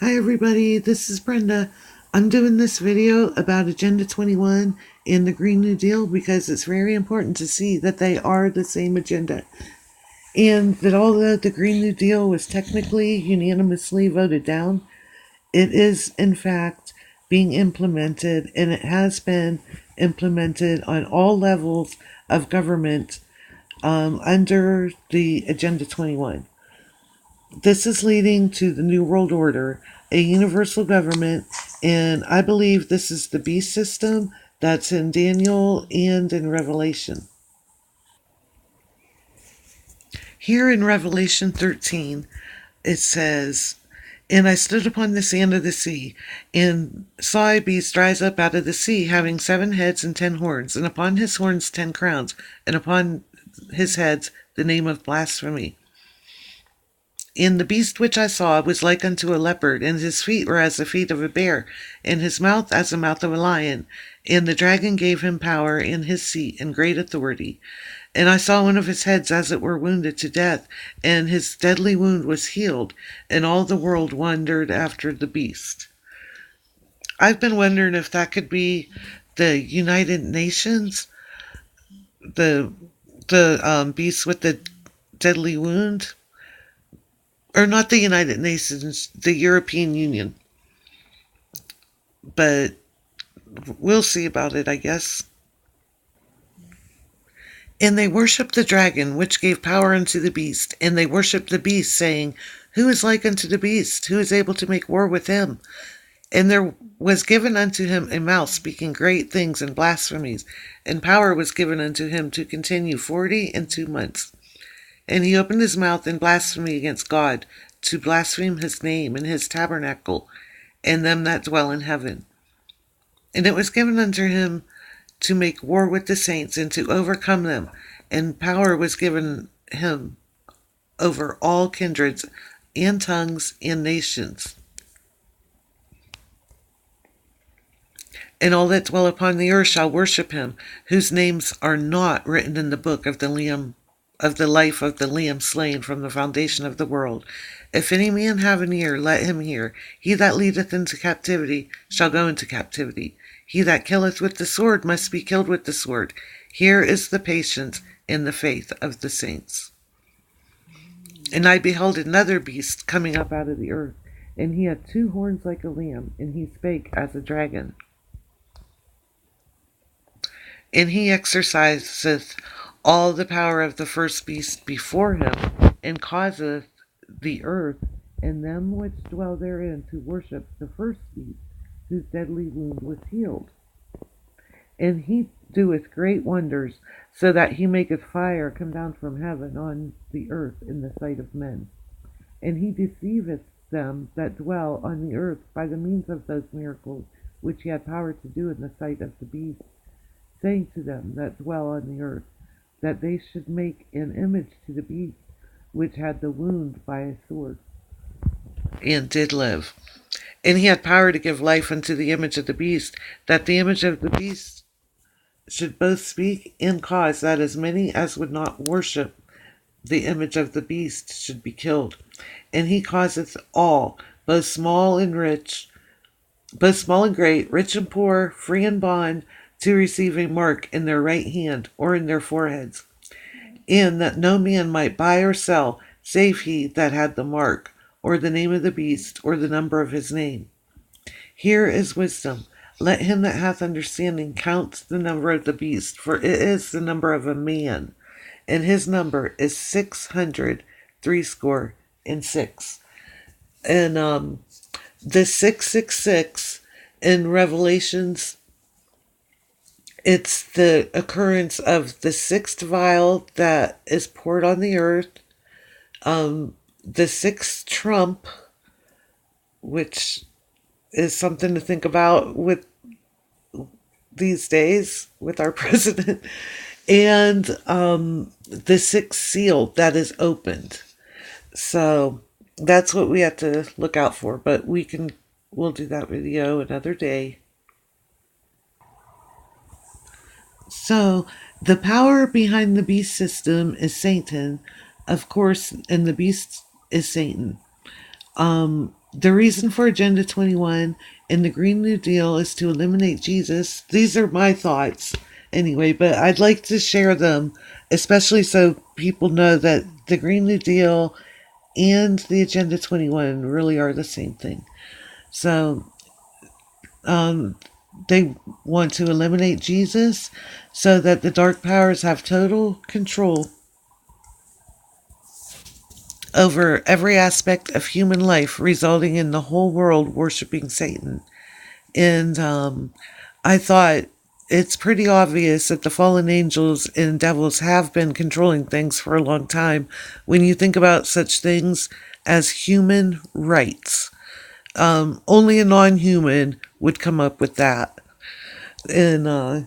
Hi everybody, this is Brenda. I'm doing this video about Agenda 21 and the Green New Deal because it's very important to see that they are the same agenda and that although the Green New Deal was technically unanimously voted down, it is in fact being implemented, and it has been implemented on all levels of government under the Agenda 21. This is leading to the New World Order, a universal government, and I believe this is the beast system that's in Daniel and in Revelation. Here in Revelation 13, it says, "And I stood upon the sand of the sea, and saw a beast rise up out of the sea, having 7 heads and 10 horns, and upon his horns 10 crowns, and upon his heads the name of blasphemy. And the beast which I saw was like unto a leopard, and his feet were as the feet of a bear, and his mouth as the mouth of a lion. And the dragon gave him power in his seat and great authority. And I saw one of his heads as it were wounded to death, and his deadly wound was healed, and all the world wondered after the beast." I've been wondering if that could be the United Nations, the beast with the deadly wound. Or not the United Nations, the European Union. But we'll see about it, I guess. "And they worshipped the dragon, which gave power unto the beast. And they worshipped the beast, saying, Who is like unto the beast? Who is able to make war with him? And there was given unto him a mouth speaking great things and blasphemies. And power was given unto him to continue 42 months. And he opened his mouth in blasphemy against God, to blaspheme his name and his tabernacle, and them that dwell in heaven. And it was given unto him to make war with the saints, and to overcome them. And power was given him over all kindreds, and tongues, and nations. And all that dwell upon the earth shall worship him, whose names are not written in the book of the life of the Lamb slain from the foundation of the world. If any man have an ear, let him hear. He that leadeth into captivity shall go into captivity. He that killeth with the sword must be killed with the sword. Here is the patience and the faith of the saints. And I beheld another beast coming up out of the earth, and he had 2 horns like a lamb, and he spake as a dragon. And he exerciseth all the power of the first beast before him, and causeth the earth and them which dwell therein to worship the first beast, whose deadly wound was healed. And he doeth great wonders, so that he maketh fire come down from heaven on the earth in the sight of men. And he deceiveth them that dwell on the earth by the means of those miracles which he had power to do in the sight of the beast, saying to them that dwell on the earth, that they should make an image to the beast, which had the wound by a sword, and did live. And he had power to give life unto the image of the beast, that the image of the beast should both speak and cause that as many as would not worship the image of the beast should be killed. And he causeth all, both small and great, rich and poor, free and bond, to receive a mark in their right hand or in their foreheads, and that no man might buy or sell, save he that had the mark, or the name of the beast, or the number of his name. Here is wisdom. Let him that hath understanding count the number of the beast, for it is the number of a man, and his number is 666. And the 666 in Revelations, it's the occurrence of the 6th vial that is poured on the earth, the 6th trump, which is something to think about with these days with our president, and the 6th seal that is opened. So that's what we have to look out for, but we'll do that video another day. So, the power behind the beast system is Satan, of course, and the beast is Satan. The reason for Agenda 21 and the Green New Deal is to eliminate Jesus. These are my thoughts anyway, but I'd like to share them, especially so people know that the Green New Deal and the Agenda 21 really are the same thing. So, um, they want to eliminate Jesus so that the dark powers have total control over every aspect of human life, resulting in the whole world worshiping Satan. And I thought it's pretty obvious that the fallen angels and devils have been controlling things for a long time when you think about such things as human rights. Only a non-human would come up with that. And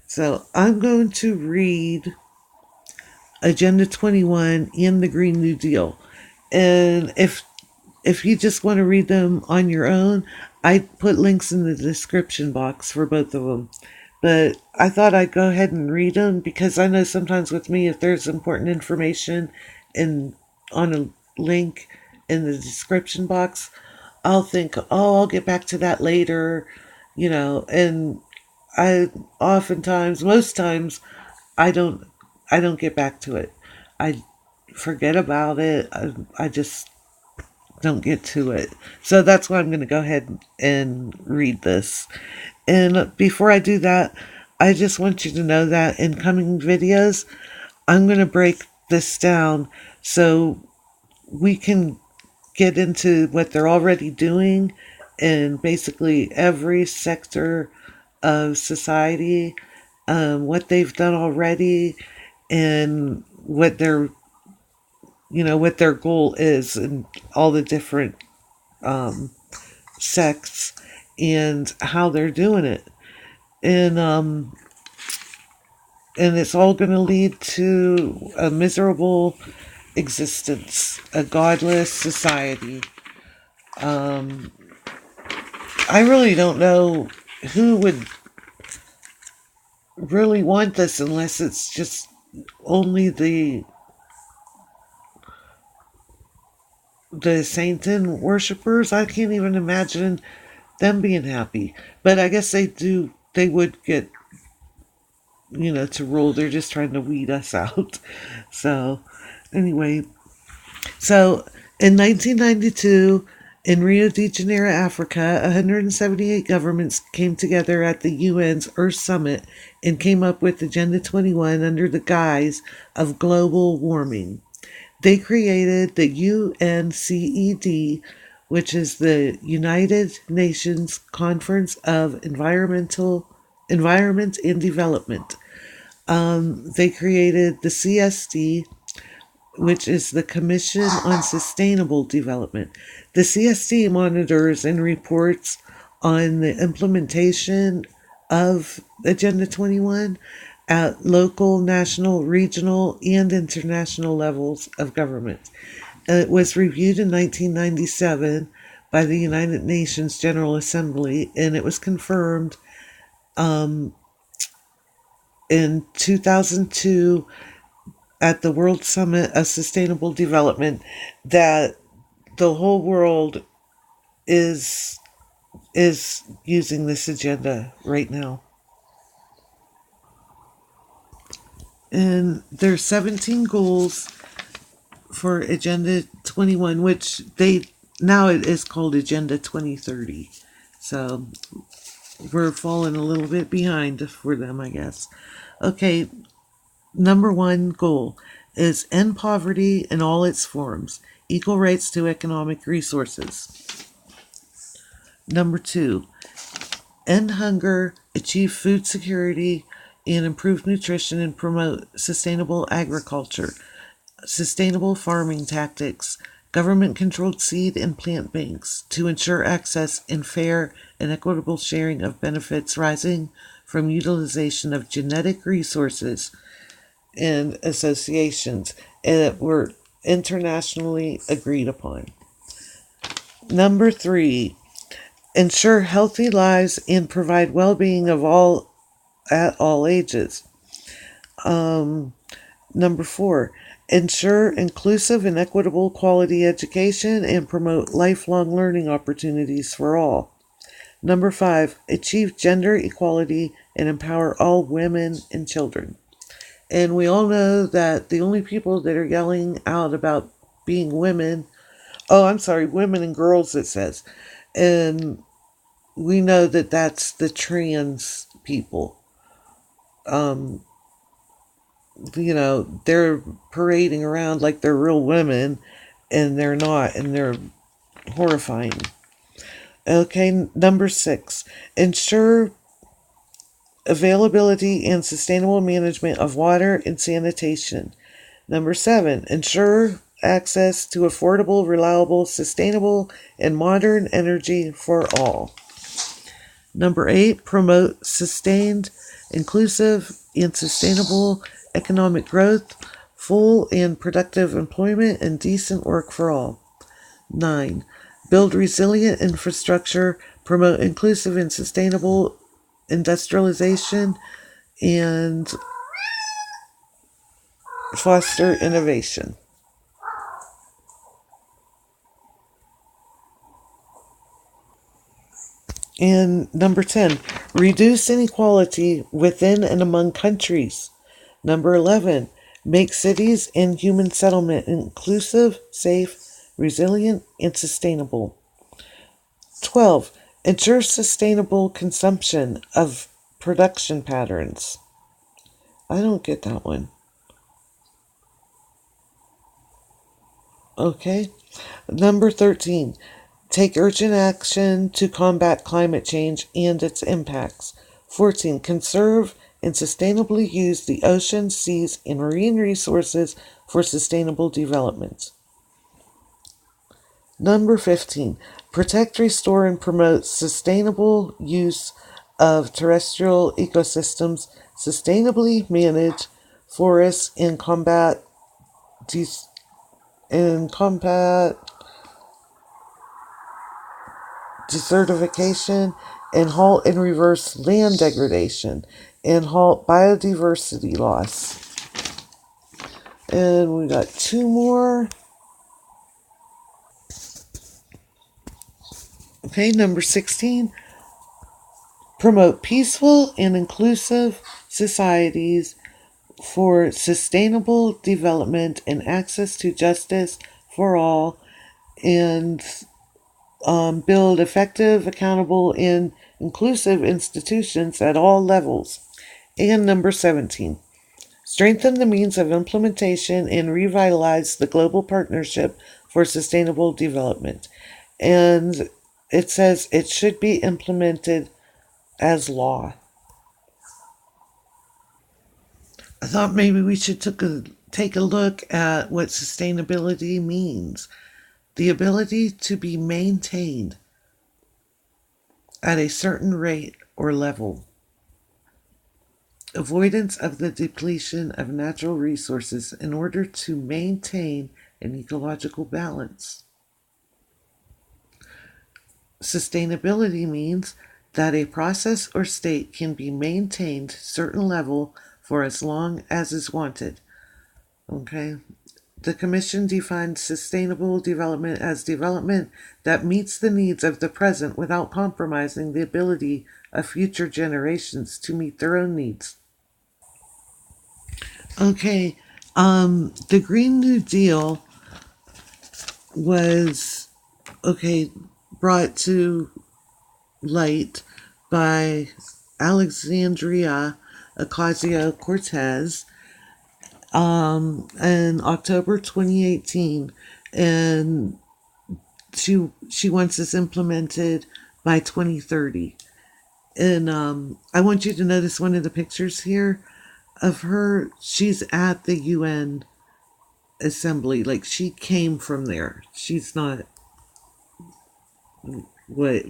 so I'm going to read Agenda 21 and the Green New Deal. And if you just want to read them on your own, I put links in the description box for both of them. But I thought I'd go ahead and read them because I know sometimes with me, if there's important information in on a link in the description box, I'll think, oh, I'll get back to that later, and I oftentimes, most times, I don't, I don't get back to it. I forget about it. I just don't get to it. So that's why I'm going to go ahead and read this. And before I do that, I just want you to know that in coming videos, I'm going to break this down so we can get into what they're already doing in basically every sector of society, what they've done already, and what their goal is, and all the different sects and how they're doing it, and it's all going to lead to a miserable existence, a godless society. I really don't know who would really want this unless it's just only the Satan worshippers. I can't even imagine them being happy. But I guess they would get, to rule. They're just trying to weed us out. So, anyway, so in 1992, in Rio de Janeiro, Africa, 178 governments came together at the UN's Earth Summit and came up with Agenda 21 under the guise of global warming. They created the UNCED, which is the United Nations Conference of Environment and Development. They created the CSD, which is the Commission on Sustainable Development. The CSD monitors and reports on the implementation of Agenda 21 at local, national, regional, and international levels of government. It was reviewed in 1997 by the United Nations General Assembly, and it was confirmed in 2002 at the World Summit of Sustainable Development that the whole world is using this agenda right now. And there's 17 goals for Agenda 21, which now it is called Agenda 2030. So we're falling a little bit behind for them, I guess. Okay, number one goal is end poverty in all its forms, equal rights to economic resources. Number two, end hunger, achieve food security, and improve nutrition and promote sustainable agriculture, sustainable farming tactics, government-controlled seed and plant banks to ensure access and fair and equitable sharing of benefits rising from utilization of genetic resources and associations that were internationally agreed upon. Number three, ensure healthy lives and provide well-being of all at all ages. Number four, ensure inclusive and equitable quality education and promote lifelong learning opportunities for all. Number 5, achieve gender equality and empower all women and children. And we all know that the only people that are yelling out about being women, women and girls, it says. And we know that that's the trans people. Um, they're parading around like they're real women, and they're not, and they're horrifying. Okay, number 6, ensure availability and sustainable management of water and sanitation. Number 7, ensure access to affordable, reliable, sustainable, and modern energy for all. Number 8, promote sustained, inclusive, and sustainable economic growth, full and productive employment, and decent work for all. 9, build resilient infrastructure, promote inclusive and sustainable industrialization, and foster innovation. And number 10, reduce inequality within and among countries. Number 11, make cities and human settlement inclusive, safe, resilient, and sustainable. 12, ensure sustainable consumption of production patterns. I don't get that one. Okay. Number 13, take urgent action to combat climate change and its impacts. 14, conserve and sustainably use the oceans, seas, and marine resources for sustainable development. Number 15, protect, restore, and promote sustainable use of terrestrial ecosystems, sustainably manage forests, and combat desertification, and halt and reverse land degradation, and halt biodiversity loss. And we got 2 more. Okay, number 16, promote peaceful and inclusive societies for sustainable development and access to justice for all, and build effective, accountable, and inclusive institutions at all levels. And number 17, strengthen the means of implementation and revitalize the global partnership for sustainable development. And it says it should be implemented as law. I thought maybe we should take a look at what sustainability means. The ability to be maintained at a certain rate or level. Avoidance of the depletion of natural resources in order to maintain an ecological balance. Sustainability means that a process or state can be maintained certain level for as long as is wanted. Okay? The Commission defines sustainable development as development that meets the needs of the present without compromising the ability of future generations to meet their own needs. Okay, the Green New Deal was, brought to light by Alexandria Ocasio-Cortez in October 2018, and she wants this implemented by 2030. And I want you to notice one of the pictures here of her. She's at the UN assembly, like she came from there. She's not what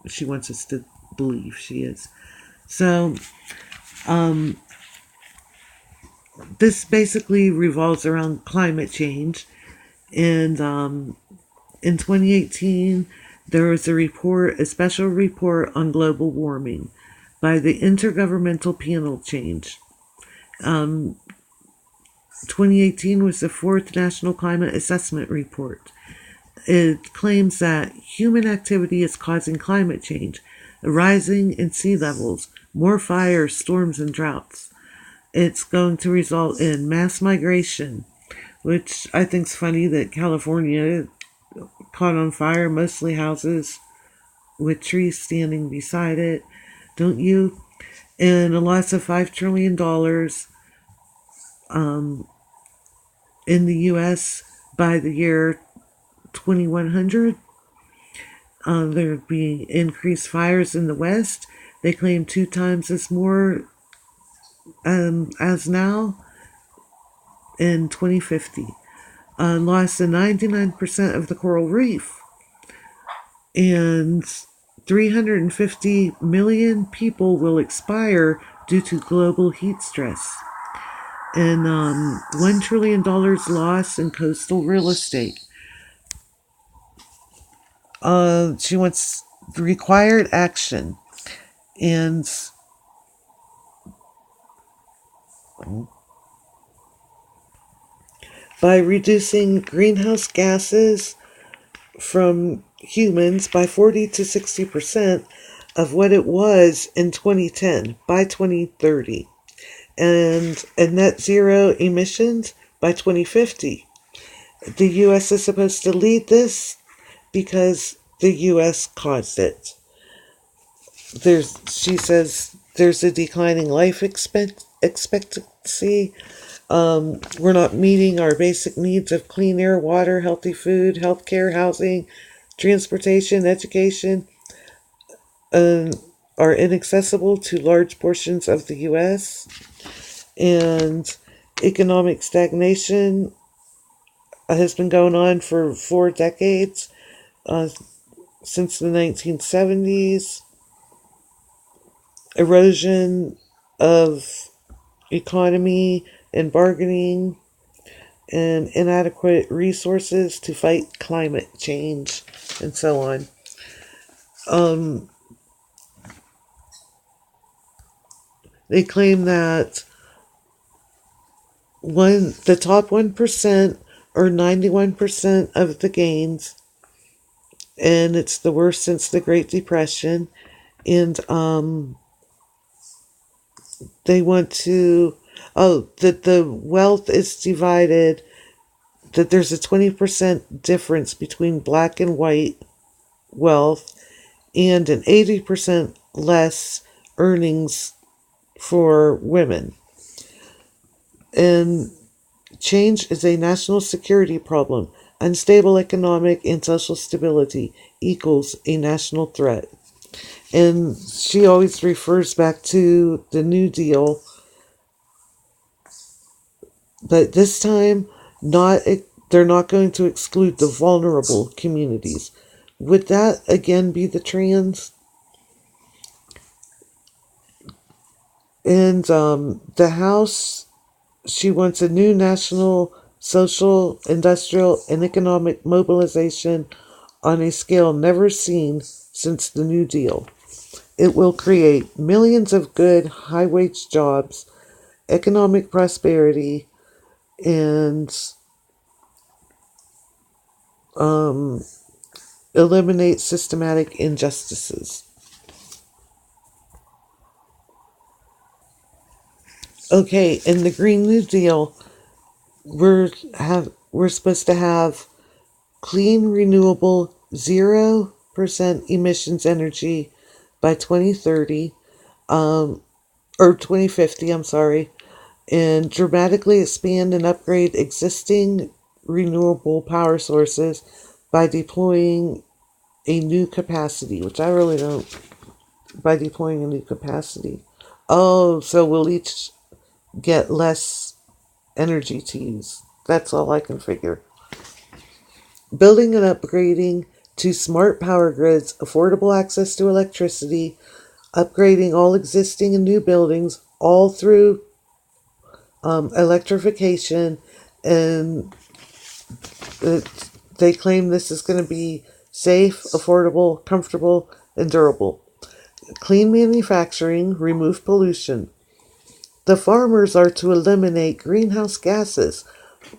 she wants us to believe she is. So this basically revolves around climate change. And in 2018, there was a special report on global warming by the Intergovernmental Panel Change. 2018 was the fourth National Climate Assessment Report. It claims that human activity is causing climate change, a rising in sea levels, more fires, storms, and droughts. It's going to result in mass migration, which I think is funny that California caught on fire, mostly houses with trees standing beside it. Don't you? And a loss of $5 trillion in the U.S. by the year 2100. There would be increased fires in the West. They claim 2 times as more as now in 2050. Loss of 99% of the coral reef. And 350 million people will expire due to global heat stress. And $1 trillion loss in coastal real estate. She wants required action. And by reducing greenhouse gases from humans by 40 to 60% of what it was in 2010 by 2030, and net zero emissions by 2050. The U.S. is supposed to lead this because the U.S. caused it. She says there's a declining life expectancy. We're not meeting our basic needs of clean air, water, healthy food, healthcare, housing, transportation, education, are inaccessible to large portions of the U.S. And economic stagnation has been going on for 4 decades, since the 1970s. Erosion of economy and bargaining, and inadequate resources to fight climate change, and so on. They claim that the top 1% or 91% of the gains, and it's the worst since the Great Depression. And they want to, that the wealth is divided, that there's a 20% difference between black and white wealth, and an 80% less earnings for women. And change is a national security problem. Unstable economic and social stability equals a national threat. And she always refers back to the New Deal, but this time they're not going to exclude the vulnerable communities. Would that again be the trans? And the House, she wants a new national social, industrial, and economic mobilization on a scale never seen since the New Deal. It will create millions of good, high-wage jobs, economic prosperity, and eliminate systematic injustices. Okay, in the Green New Deal, we're supposed to have clean, renewable, 0% emissions energy by 2030, or 2050, I'm sorry, and dramatically expand and upgrade existing renewable power sources by deploying a new capacity, which I really don't, by deploying a new capacity. Oh, so we'll each get less energy to use. That's all I can figure. Building and upgrading to smart power grids, affordable access to electricity, upgrading all existing and new buildings, all through electrification, and they claim this is going to be safe, affordable, comfortable, and durable. Clean manufacturing, remove pollution. The farmers are to eliminate greenhouse gases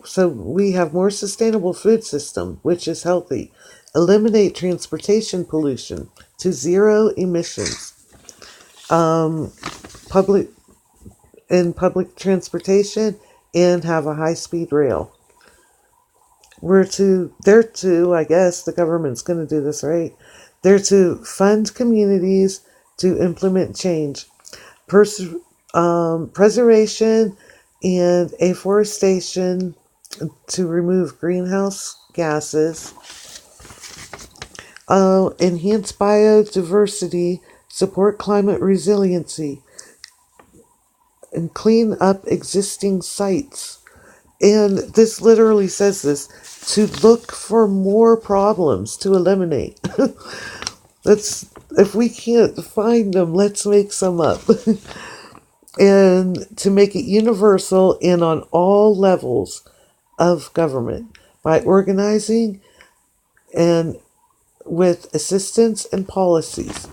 so we have more sustainable food system, which is healthy. Eliminate transportation pollution to zero emissions. Public public transportation and have a high-speed rail. They're to, I guess the government's going to do this, right? They're to fund communities to implement change, preservation and afforestation to remove greenhouse gases, enhance biodiversity, support climate resiliency, and clean up existing sites. And this literally says this, to look for more problems to eliminate. If we can't find them, let's make some up. And to make it universal and on all levels of government by organizing and with assistance and policies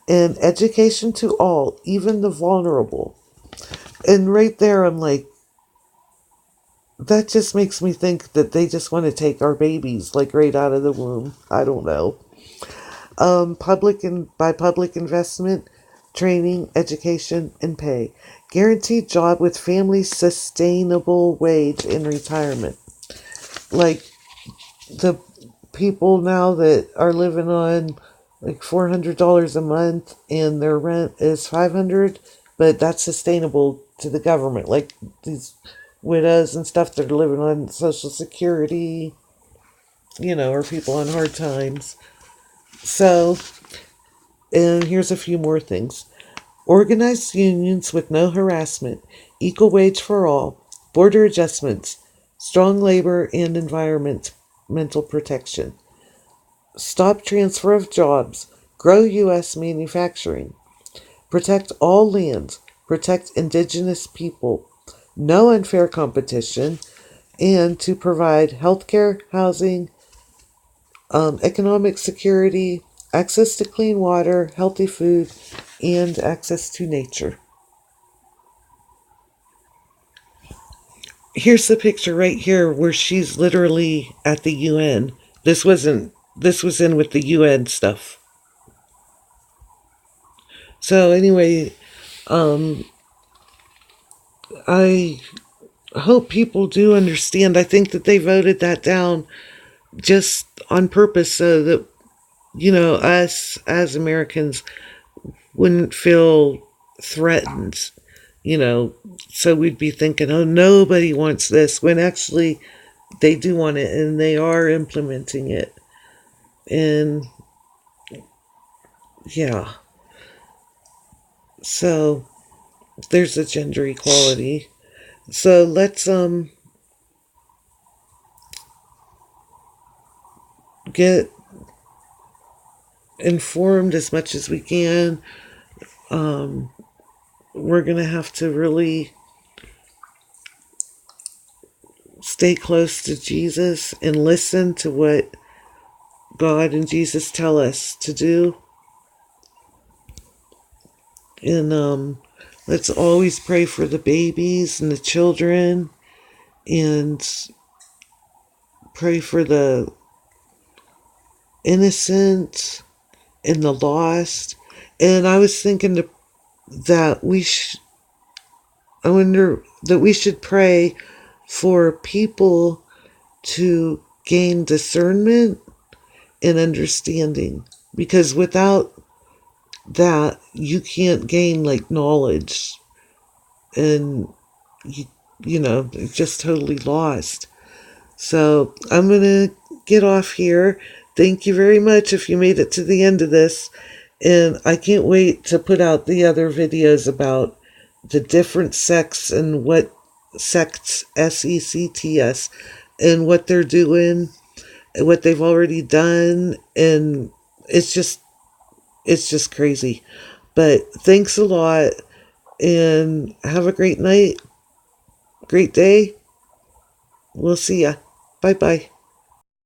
and education to all, even the vulnerable. And right there, I'm like, that just makes me think that they just want to take our babies like right out of the womb. I don't know. Public investment, training, education, and pay. Guaranteed job with family sustainable wage in retirement. Like the people now that are living on like $400 a month and their rent is $500, but that's sustainable to the government. Like these widows and stuff that are living on Social Security, or people on hard times. So, and here's a few more things. Organized unions with no harassment, equal wage for all, border adjustments, strong labor and environmental protection. Stop transfer of jobs, grow U.S. manufacturing. Protect all lands, protect indigenous people, no unfair competition, and to provide healthcare, housing, economic security, access to clean water, healthy food, and access to nature. Here's the picture right here where she's literally at the UN. This was in with the UN stuff. So anyway, I hope people do understand. I think that they voted that down just on purpose so that, us as Americans wouldn't feel threatened, so we'd be thinking, oh, nobody wants this, when actually they do want it and they are implementing it. And yeah. So there's a gender equality. So let's get informed as much as we can. We're going to have to really stay close to Jesus and listen to what God and Jesus tell us to do. And let's always pray for the babies and the children, and pray for the innocent and the lost. And I was thinking that I wonder that we should pray for people to gain discernment and understanding, because without that you can't gain like knowledge, and you're just totally lost. So I'm gonna get off here. Thank you very much if you made it to the end of this, and I can't wait to put out the other videos about the different sects and what sects, sects, and what they're doing and what they've already done. And it's just crazy. But thanks a lot, and have a great night, great day. We'll see ya. Bye bye.